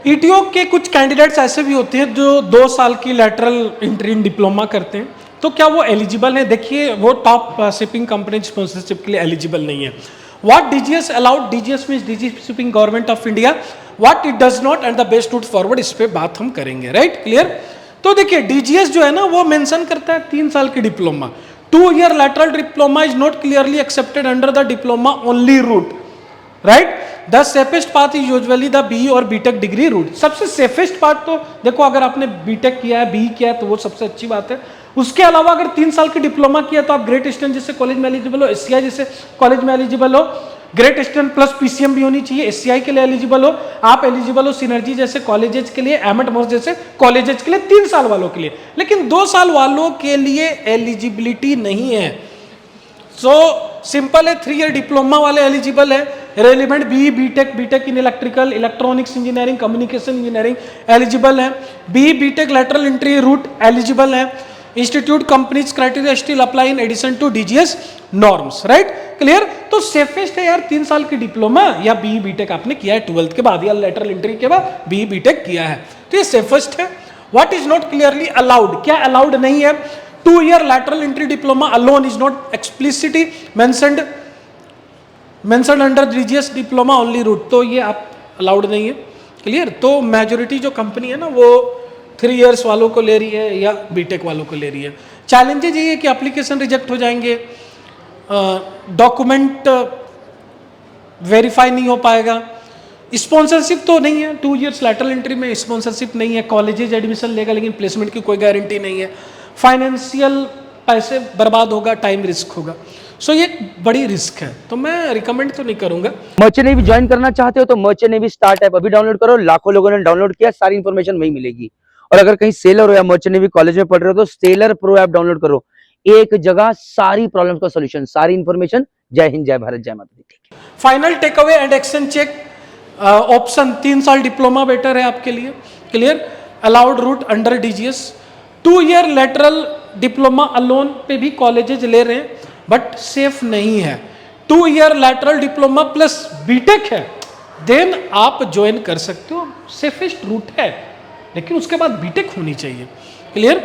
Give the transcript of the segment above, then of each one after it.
ETO के कुछ candidates ऐसे भी होते हैं जो 2 साल की लैटरल एंट्री इन डिप्लोमा करते हैं, तो क्या वो एलिजिबल है? देखिए वो टॉप शिपिंग कंपनी स्पॉन्सरशिप के लिए एलिजिबल नहीं है। What DGS allowed, DGS means DG shipping government of India, what it does not and the best route forward, इस पे बात हम करेंगे, राइट, क्लियर। तो देखिए डीजीएस जो है ना वो मेंशन करता है 3 साल की diploma, 2 year lateral diploma is not clearly accepted under the diploma only route, right. The safest path is usually the B और बीटेक डिग्री रूट। सबसे सेफेस्ट पाथ तो देखो अगर आपने बीटेक किया है, बी किया है, तो वो सबसे अच्छी बात है। उसके अलावा अगर 3 साल की डिप्लोमा किया तो आप ग्रेट ईस्टर्न जैसे कॉलेज में एलिजिबल हो, एससीआई जैसे कॉलेज में एलिजिबल हो, ग्रेट ईस्टर्न प्लस पीसीएम भी होनी चाहिए, एससीआई के लिए एलिजिबल हो, आप एलिजिबल हो सिनर्जी जैसे कॉलेजेस के लिए, एमएट मॉस जैसे कॉलेजेस के लिए 3 साल वालों के लिए, लेकिन 2 साल वालों के लिए एलिजिबिलिटी नहीं है। सो सिंपल है, 3 ईयर डिप्लोमा वाले एलिजिबल है, relevant B BTech, BTech in electrical, electronics engineering, communication engineering eligible है, B BTech lateral entry route eligible है, institute companies criteria still apply in addition to DGS norms, right, clear. तो safest है यार 3 साल की diploma या B BTech आपने किया है 12th के बाद या लेटरल एंट्री के बाद बी बीटेक किया है, तो ये सेफेस्ट है। What is not clearly allowed, क्या अलाउड नहीं है? 2 year lateral entry diploma alone is not explicitly mentioned under DGS diploma only route, तो ये आप अलाउड नहीं है, क्लियर। तो मेजोरिटी जो कंपनी है ना वो 3 इयर्स वालों को ले रही है या बीटेक वालों को ले रही है। चैलेंजेज ये है कि एप्लीकेशन रिजेक्ट हो जाएंगे, डॉक्यूमेंट वेरीफाई नहीं हो पाएगा, स्पॉन्सरशिप तो नहीं है, 2 इयर्स लैटरल एंट्री में स्पॉन्सरशिप नहीं है, कॉलेजेज एडमिशन लेगा लेकिन प्लेसमेंट की कोई गारंटी नहीं है, फाइनेंशियल पैसे बर्बाद होगा, टाइम रिस्क होगा, सो ये बड़ी रिस्क है, तो मैं रिकमेंड तो नहीं करूंगा। मर्चेंट नेवी ज्वाइन करना चाहते हो तो मर्चेंट नेवी स्टार्ट ऐप अभी डाउनलोड करो, लाखों लोगों ने डाउनलोड किया, सारी इन्फॉर्मेशन वही मिलेगी। और अगर कहीं सेलर हो या मर्चेंट नेवी कॉलेज में पढ़ रहे हो तो सेलर प्रो ऐप डाउनलोड करो, एक जगह सारी प्रॉब्लम्स का सॉल्यूशन, सारी इन्फॉर्मेशन। जय हिंद, जय भारत, जय माता दी। Final takeaway and action check, option 3 साल डिप्लोमा बेटर है आपके लिए, clear. Allowed route under DGS, 2 year lateral diploma alone पे भी कॉलेजेस ले रहे हैं बट सेफ नहीं है, 2 year lateral diploma plus B Tech है देन आप ज्वाइन कर सकते हो, सेफेस्ट रूट है, लेकिन उसके बाद बीटेक होनी चाहिए, क्लियर।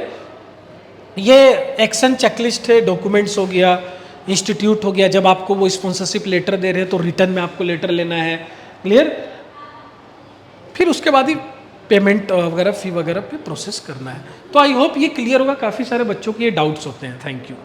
ये एक्शन चेकलिस्ट है, डॉक्यूमेंट्स हो गया, इंस्टीट्यूट हो गया, जब आपको वो स्पॉन्सरशिप लेटर दे रहे हैं तो रिटर्न में आपको लेटर लेना है, क्लियर। फिर उसके बाद ही पेमेंट वगैरह फी वगैरह पे प्रोसेस करना है। तो आई होप ये क्लियर होगा, काफ़ी सारे बच्चों के ये डाउट्स होते हैं। Thank you.